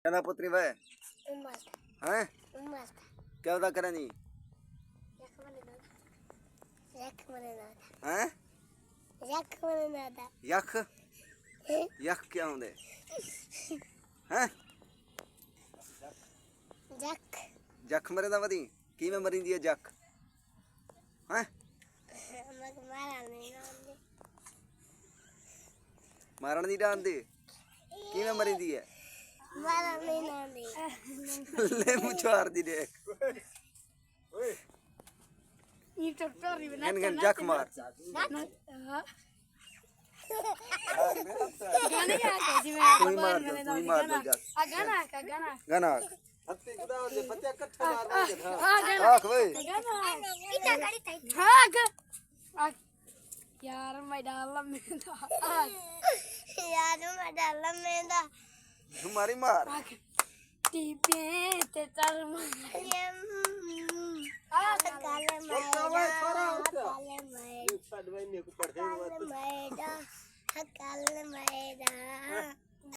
कहना पुत्री भाई हैं क्या होता करा नहीं हैं यख यख क्या होंदे हैं जख मरे दा वदी की में मरी दी है जख हैं मारण दी डाल दे की में मरी दी है ले मुझार दी देख ये टोटोरी बना गन जख मार गाने का कैसी तू मार दो जख गाना का गाना हत्ती खुदा दे पत्ते इकट्ठा मार दे आख भाई हाँ यार मैं डालम में था तुम्हारी मार टीपे ते तर काले मैदा